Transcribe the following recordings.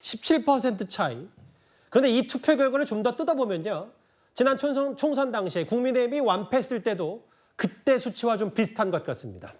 17% 차이. 그런데 이 투표 결과를 좀 더 뜯어보면요. 지난 총선 당시에 국민의힘이 완패했을 때도 그때 수치와 좀 비슷한 것 같습니다.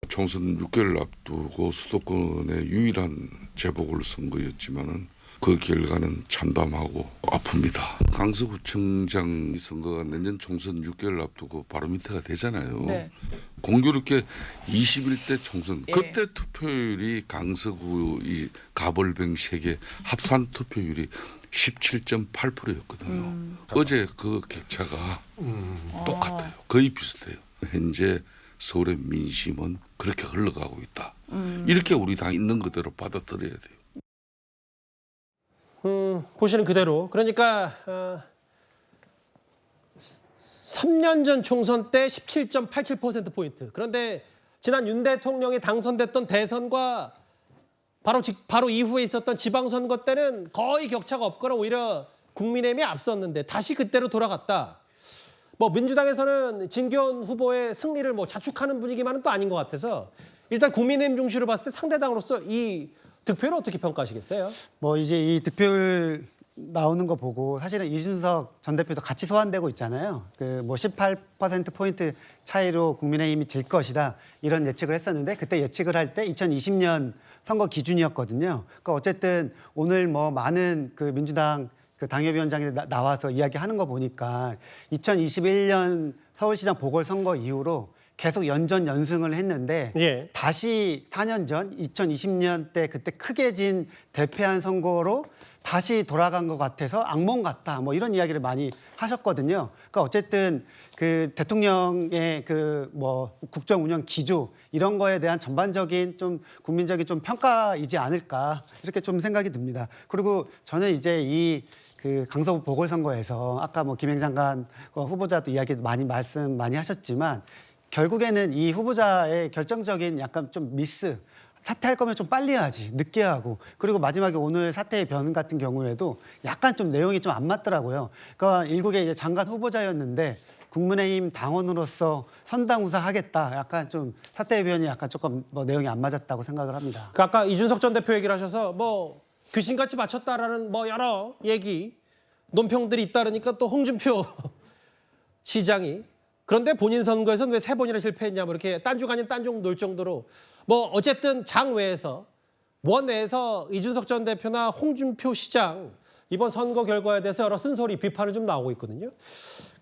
총선 6개월 앞두고 수도권의 유일한 재보궐선거였지만은 그 결과는 참담하고 아픕니다. 강서구청장 선거가 내년 총선 6개월 앞두고 바로 밑에가 되잖아요. 네. 공교롭게 21대 총선 예. 그때 투표율이 강서구 이 가벌병 세개 합산 투표율이 17.8%였거든요. 어제 그 격차가 똑같아요. 거의 비슷해요. 현재 서울의 민심은 그렇게 흘러가고 있다. 이렇게 우리 당 있는 그대로 받아들여야 돼요. 보시는 그대로. 그러니까 3년 전 총선 때 17.87%포인트. 그런데 지난 윤 대통령이 당선됐던 대선과 바로 이후에 있었던 지방선거 때는 거의 격차가 없거나 오히려 국민의힘이 앞섰는데 다시 그때로 돌아갔다. 뭐 민주당에서는 진교훈 후보의 승리를 뭐 자축하는 분위기만은 또 아닌 것 같아서 일단 국민의힘 중시로 봤을 때 상대당으로서 이 득표를 어떻게 평가하시겠어요? 뭐 이제 이 득표율 나오는 거 보고 사실은 이준석 전 대표도 같이 소환되고 있잖아요. 그 뭐 18%포인트 차이로 국민의힘이 질 것이다 이런 예측을 했었는데 그때 예측을 할 때 2020년 선거 기준이었거든요. 그러니까 어쨌든 오늘 뭐 많은 그 민주당 그 당협위원장이 나와서 이야기하는 거 보니까 2021년 서울시장 보궐선거 이후로 계속 연전연승을 했는데 예. 다시 4년 전 2020년 때 그때 크게 진 대패한 선거로 다시 돌아간 것 같아서 악몽 같다 뭐 이런 이야기를 많이 하셨거든요. 그러니까 어쨌든 그 대통령의 그 뭐 국정 운영 기조 이런 거에 대한 전반적인 좀 국민적인 좀 평가이지 않을까 이렇게 좀 생각이 듭니다. 그리고 저는 이제 이 그 강서구 보궐선거에서 아까 뭐 김행 장관 후보자도 말씀 많이 하셨지만 결국에는 이 후보자의 결정적인 약간 좀 미스, 사퇴할 거면 좀 빨리 해야지, 늦게 하고, 그리고 마지막에 오늘 사퇴의 변 같은 경우에도 약간 좀 내용이 좀 안 맞더라고요. 그러니까 일국의 이제 장관 후보자였는데 국민의힘 당원으로서 선당우사 하겠다. 약간 좀 사퇴의 변이 약간 조금 뭐 내용이 안 맞았다고 생각을 합니다. 그 아까 이준석 전 대표 얘기를 하셔서 뭐 귀신같이 맞췄다라는 뭐 여러 얘기, 논평들이 있다라니까 또 홍준표 시장이 그런데 본인 선거에서는 왜 3번이나 실패했냐 뭐 이렇게 딴중 아닌 딴중 놀 정도로 뭐 어쨌든 장 외에서 원내에서 이준석 전 대표나 홍준표 시장 이번 선거 결과에 대해서 여러 쓴소리 비판을 좀 나오고 있거든요.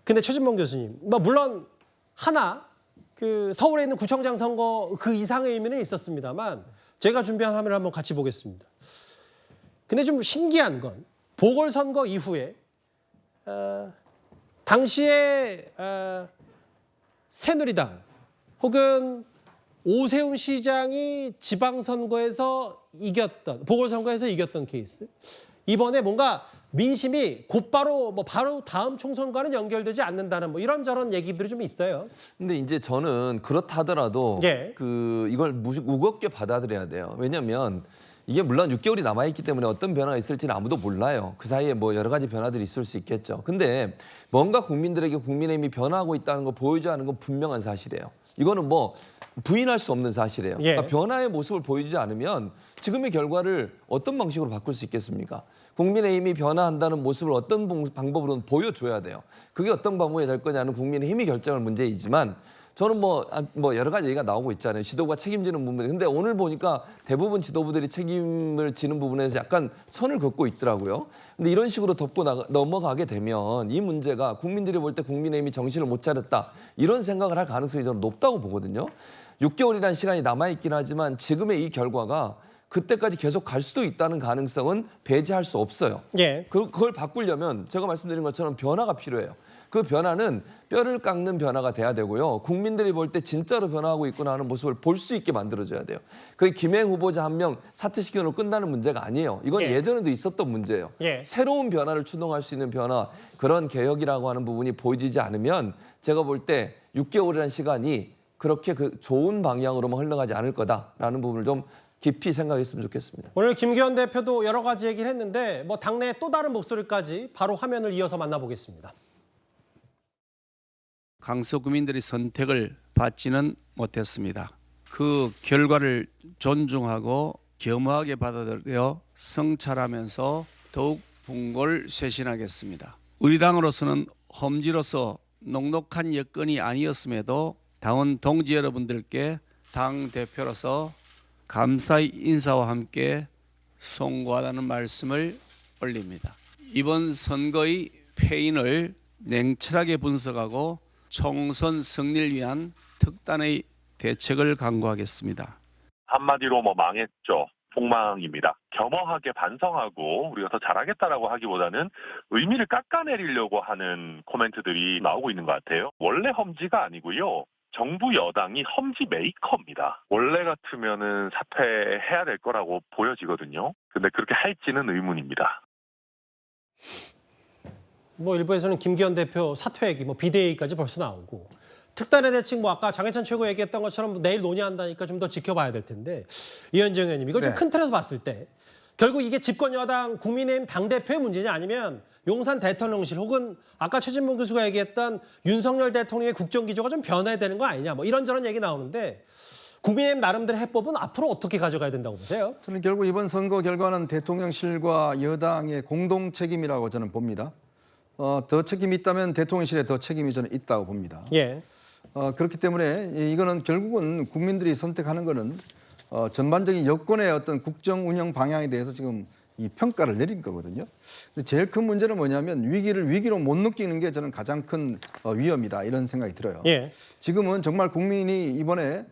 근데 최진봉 교수님, 뭐 물론 하나 그 서울에 있는 구청장 선거 그 이상의 의미는 있었습니다만 제가 준비한 화면을 한번 같이 보겠습니다. 근데 좀 신기한 건 보궐선거 이후에 당시에 새누리당 혹은 오세훈 시장이 지방선거에서 보궐선거에서 이겼던 케이스. 이번에 뭔가 민심이 곧바로 바로 다음 총선과는 연결되지 않는다는 뭐 이런저런 얘기들이 좀 있어요. 근데 이제 저는 그렇다 하더라도 예. 이걸 무겁게 받아들여야 돼요. 왜냐하면 이게 물론 6개월이 남아있기 때문에 어떤 변화가 있을지는 아무도 몰라요. 그 사이에 뭐 여러 가지 변화들이 있을 수 있겠죠. 근데 뭔가 국민들에게 국민의힘이 변화하고 있다는 걸 보여줘야 하는 건 분명한 사실이에요. 이거는 뭐 부인할 수 없는 사실이에요. 예. 그러니까 변화의 모습을 보여주지 않으면 지금의 결과를 어떤 방식으로 바꿀 수 있겠습니까? 국민의힘이 변화한다는 모습을 어떤 방법으로든 보여줘야 돼요. 그게 어떤 방법이 될 거냐는 국민의힘이 결정할 문제이지만 저는 뭐 여러 가지 얘기가 나오고 있잖아요. 지도부가 책임지는 부분. 근데 오늘 보니까 대부분 지도부들이 책임을 지는 부분에서 약간 선을 긋고 있더라고요. 근데 이런 식으로 넘어가게 되면 이 문제가 국민들이 볼 때 국민의힘이 정신을 못 차렸다. 이런 생각을 할 가능성이 저는 높다고 보거든요. 6개월이라는 시간이 남아있긴 하지만 지금의 이 결과가 그때까지 계속 갈 수도 있다는 가능성은 배제할 수 없어요. 예. 그걸 바꾸려면 제가 말씀드린 것처럼 변화가 필요해요. 그 변화는 뼈를 깎는 변화가 돼야 되고요. 국민들이 볼 때 진짜로 변화하고 있구나 하는 모습을 볼 수 있게 만들어줘야 돼요. 그게 김행 후보자 한 명 사퇴시키는 걸로 끝나는 문제가 아니에요. 이건 예. 예전에도 있었던 문제예요. 예. 새로운 변화를 추동할 수 있는 변화, 그런 개혁이라고 하는 부분이 보여지지 않으면 제가 볼 때 6개월이라는 시간이 그렇게 좋은 방향으로만 흘러가지 않을 거다라는 부분을 좀 깊이 생각했으면 좋겠습니다. 오늘 김기현 대표도 여러 가지 얘기를 했는데 뭐 당내 또 다른 목소리까지 바로 화면을 이어서 만나보겠습니다. 강서 구민들의 선택을 받지는 못했습니다. 그 결과를 존중하고 겸허하게 받아들여 성찰하면서 더욱 분골 쇄신하겠습니다. 우리 당으로서는 험지로서 녹록한 여건이 아니었음에도 당원 동지 여러분들께 당 대표로서 감사의 인사와 함께 송구하다는 말씀을 올립니다. 이번 선거의 패인을 냉철하게 분석하고 총선 승리를 위한 특단의 대책을 강구하겠습니다. 한마디로 망했죠. 폭망입니다. 겸허하게 반성하고 우리가 더 잘하겠다라고 하기보다는 의미를 깎아내리려고 하는 코멘트들이 나오고 있는 것 같아요. 원래 험지가 아니고요. 정부 여당이 험지 메이커입니다. 원래 같으면은 사퇴해야 될 거라고 보여지거든요. 근데 그렇게 할지는 의문입니다. 뭐 일부에서는 김기현 대표 사퇴 얘기, 뭐 비대위까지 벌써 나오고 특단의 대책 뭐 아까 장해찬 최고 얘기했던 것처럼 내일 논의한다니까 좀 더 지켜봐야 될 텐데 이현정 의원님 이걸 좀 큰 틀에서 봤을 때 결국 이게 집권 여당 국민의힘 당대표의 문제냐 아니면 용산 대통령실 혹은 아까 최진봉 교수가 얘기했던 윤석열 대통령의 국정기조가 좀 변해야 되는 거 아니냐 뭐 이런저런 얘기 나오는데 국민의힘 나름대로 해법은 앞으로 어떻게 가져가야 된다고 보세요? 저는 결국 이번 선거 결과는 대통령실과 여당의 공동 책임이라고 저는 봅니다. 더 책임이 있다면 대통령실에 더 책임이 저는 있다고 봅니다. 예. 그렇기 때문에 이거는 결국은 국민들이 선택하는 거는 전반적인 여권의 어떤 국정 운영 방향에 대해서 지금 이 평가를 내린 거거든요. 근데 제일 큰 문제는 뭐냐면 위기를 위기로 못 느끼는 게 저는 가장 큰 위험이다 이런 생각이 들어요. 예. 지금은 정말 국민이 이번에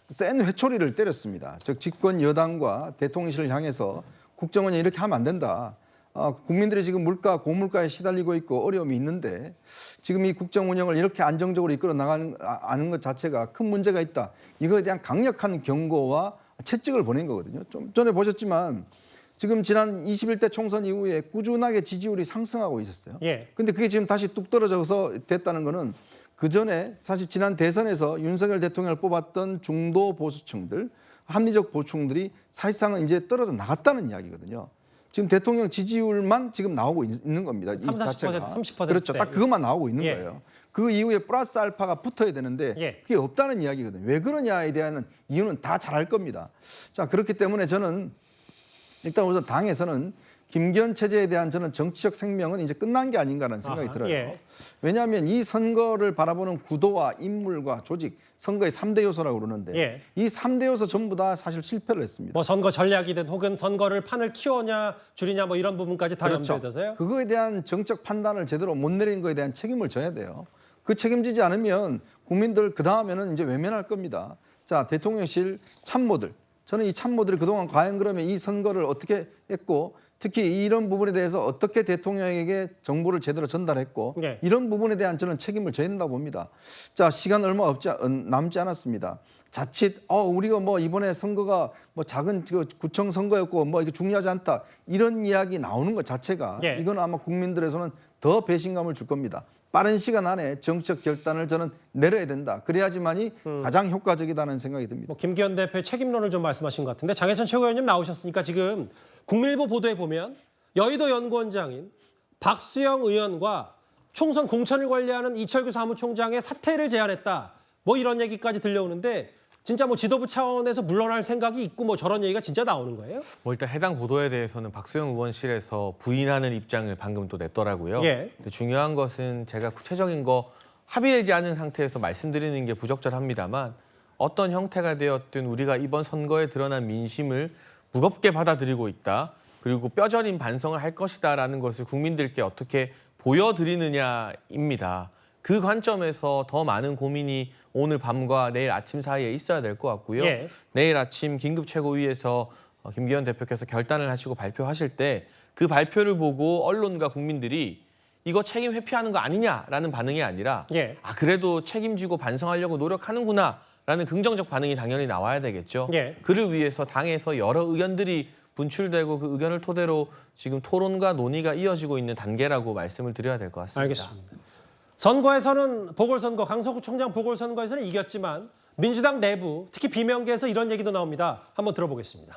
센 회초리를 때렸습니다. 즉 집권 여당과 대통령실을 향해서 국정 운영 이렇게 하면 안 된다. 국민들이 지금 고물가에 시달리고 있고 어려움이 있는데 지금 이 국정 운영을 이렇게 안정적으로 이끌어 나가는 것 자체가 큰 문제가 있다. 이거에 대한 강력한 경고와 채찍을 보낸 거거든요. 좀 전에 보셨지만 지금 지난 21대 총선 이후에 꾸준하게 지지율이 상승하고 있었어요. 예. 근데 그게 지금 다시 뚝 떨어져서 됐다는 거는 그 전에 사실 지난 대선에서 윤석열 대통령을 뽑았던 중도 보수층들, 합리적 보수층들이 사실상은 이제 떨어져 나갔다는 이야기거든요. 지금 대통령 지지율만 지금 나오고 있는 겁니다. 30%, 이 자체가. 30%. 그렇죠. 딱 그것만 나오고 있는 예. 거예요. 그 이후에 플러스 알파가 붙어야 되는데 예. 그게 없다는 이야기거든요. 왜 그러냐에 대한 이유는 다 잘 알 겁니다. 자, 그렇기 때문에 저는 일단 우선 당에서는 김기현 체제에 대한 저는 정치적 생명은 이제 끝난 게 아닌가라는 생각이 들어요. 예. 왜냐하면 이 선거를 바라보는 구도와 인물과 조직, 선거의 3대 요소라고 그러는데 예. 이 3대 요소 전부 다 사실 실패를 했습니다. 뭐 선거 전략이든 혹은 선거를 판을 키우냐 줄이냐 뭐 이런 부분까지 다 염두에 둬서요? 그거에 대한 정책 판단을 제대로 못 내린 거에 대한 책임을 져야 돼요. 그 책임지지 않으면 국민들 그 다음에는 이제 외면할 겁니다. 자, 대통령실 참모들. 저는 이 참모들이 그동안 과연 그러면 이 선거를 어떻게 했고 특히 이런 부분에 대해서 어떻게 대통령에게 정보를 제대로 전달했고 네. 이런 부분에 대한 저는 책임을 져야 된다고 봅니다. 자, 시간 얼마 남지 않았습니다. 자칫 우리가 뭐 이번에 선거가 뭐 작은 구청 선거였고 뭐 이게 중요하지 않다 이런 이야기 나오는 것 자체가 예. 이건 아마 국민들에서는 더 배신감을 줄 겁니다. 빠른 시간 안에 정책 결단을 저는 내려야 된다. 그래야지만이 가장 효과적이다는 생각이 듭니다. 뭐 김기현 대표의 책임론을 좀 말씀하신 것 같은데 장해찬 최고위원님 나오셨으니까 지금 국민일보 보도에 보면 여의도 연구원장인 박수영 의원과 총선 공천을 관리하는 이철규 사무총장의 사퇴를 제안했다. 뭐 이런 얘기까지 들려오는데 진짜 뭐 지도부 차원에서 물러날 생각이 있고 뭐 저런 얘기가 진짜 나오는 거예요? 뭐 일단 해당 보도에 대해서는 박수영 의원실에서 부인하는 입장을 방금 또 냈더라고요. 예. 근데 중요한 것은 제가 구체적인 거 합의되지 않은 상태에서 말씀드리는 게 부적절합니다만 어떤 형태가 되었든 우리가 이번 선거에 드러난 민심을 무겁게 받아들이고 있다. 그리고 뼈저린 반성을 할 것이다라는 것을 국민들께 어떻게 보여드리느냐입니다. 그 관점에서 더 많은 고민이 오늘 밤과 내일 아침 사이에 있어야 될 것 같고요. 예. 내일 아침 긴급 최고위에서 김기현 대표께서 결단을 하시고 발표하실 때 그 발표를 보고 언론과 국민들이 이거 책임 회피하는 거 아니냐라는 반응이 아니라 예. 그래도 책임지고 반성하려고 노력하는구나라는 긍정적 반응이 당연히 나와야 되겠죠. 예. 그를 위해서 당에서 여러 의견들이 분출되고 그 의견을 토대로 지금 토론과 논의가 이어지고 있는 단계라고 말씀을 드려야 될 것 같습니다. 알겠습니다. 선거에서는 보궐선거, 강서구청장 보궐선거에서는 이겼지만 민주당 내부, 특히 비명계에서 이런 얘기도 나옵니다. 한번 들어보겠습니다.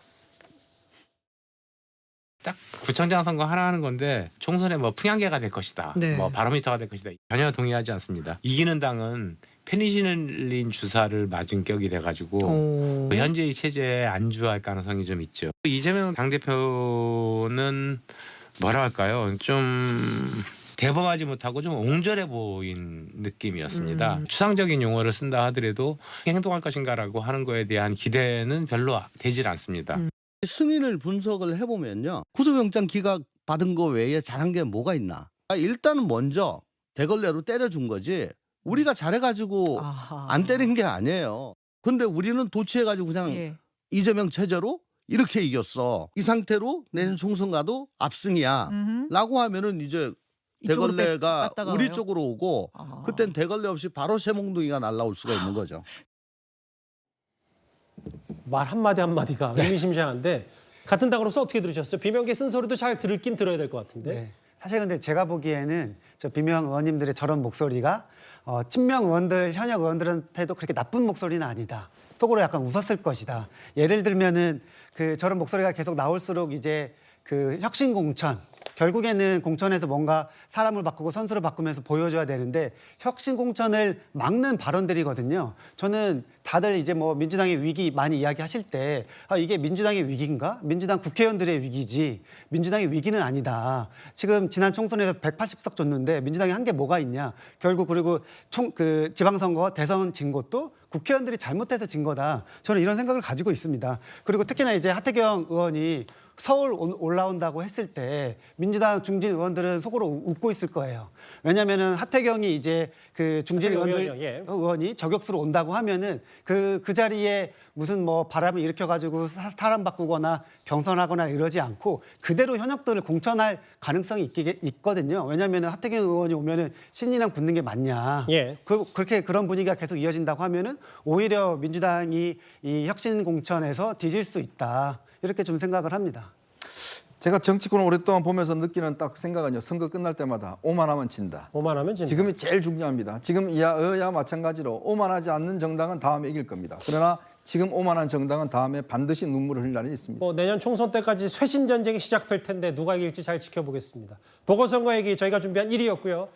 딱 구청장 선거 하나 하는 건데 총선에 뭐 풍향계가 될 것이다. 네. 뭐 바로미터가 될 것이다. 전혀 동의하지 않습니다. 이기는 당은 페니실린 주사를 맞은 격이 돼가지고 현재의 체제에 안주할 가능성이 좀 있죠. 이재명 당대표는 뭐라 할까요? 좀 대범하지 못하고 좀 옹졸해 보인 느낌이었습니다. 추상적인 용어를 쓴다 하더라도 행동할 것인가라고 하는 거에 대한 기대는 별로 되질 않습니다. 승인을 분석을 해보면요. 구속영장 기각 받은 거 외에 잘한 게 뭐가 있나. 일단은 먼저 대걸레로 때려준 거지 우리가 잘해가지고 안 때린 게 아니에요. 근데 우리는 도취해가지고 그냥 이재명 체제로 이렇게 이겼어. 이 상태로 내년 총선 가도 압승이야. 라고 하면은 이제 대걸레가 우리 쪽으로 오고 그땐 대걸레 없이 바로 쇠몽둥이가 날라올 수가 있는 거죠. 말 한마디 한마디가 의미심장한데 같은 당으로서 어떻게 들으셨어요? 비명계 쓴소리도 잘 들긴 들어야 될 것 같은데. 네. 사실 근데 제가 보기에는 저 비명 의원님들의 저런 목소리가 친명 의원들, 현역 의원들한테도 그렇게 나쁜 목소리는 아니다. 속으로 약간 웃었을 것이다. 예를 들면은 그 저런 목소리가 계속 나올수록 이제 그 혁신 공천, 결국에는 공천에서 뭔가 사람을 바꾸고 선수를 바꾸면서 보여줘야 되는데 혁신 공천을 막는 발언들이거든요. 저는 다들 이제 뭐 민주당의 위기 많이 이야기하실 때 이게 민주당의 위기인가? 민주당 국회의원들의 위기지 민주당의 위기는 아니다. 지금 지난 총선에서 180석 줬는데 민주당이 한 게 뭐가 있냐? 결국 그리고 그 지방선거 대선 진 것도 국회의원들이 잘못해서 진 거다. 저는 이런 생각을 가지고 있습니다. 그리고 특히나 이제 하태경 의원이 서울 올라온다고 했을 때 민주당 중진 의원들은 속으로 웃고 있을 거예요. 왜냐하면은 하태경이 이제 그 중진 의원이 저격수로 온다고 하면은 그 자리에 무슨 뭐 바람을 일으켜가지고 사람 바꾸거나 경선하거나 이러지 않고 그대로 현역들을 공천할 가능성이 있거든요. 왜냐하면은 하태경 의원이 오면은 신이랑 붙는 게 맞냐. 그렇게 그런 분위기가 계속 이어진다고 하면은 오히려 민주당이 이 혁신 공천에서 뒤질 수 있다. 이렇게 좀 생각을 합니다. 제가 정치권을 오랫동안 보면서 느끼는 딱 생각은요. 선거 끝날 때마다 오만하면 진다. 오만하면 진다. 지금이 제일 중요합니다. 지금 여야 마찬가지로 오만하지 않는 정당은 다음에 이길 겁니다. 그러나 지금 오만한 정당은 다음에 반드시 눈물을 흘릴 날이 있습니다. 뭐 내년 총선 때까지 쇄신 전쟁이 시작될 텐데 누가 이길지 잘 지켜보겠습니다. 보궐선거 얘기 저희가 준비한 1위였고요.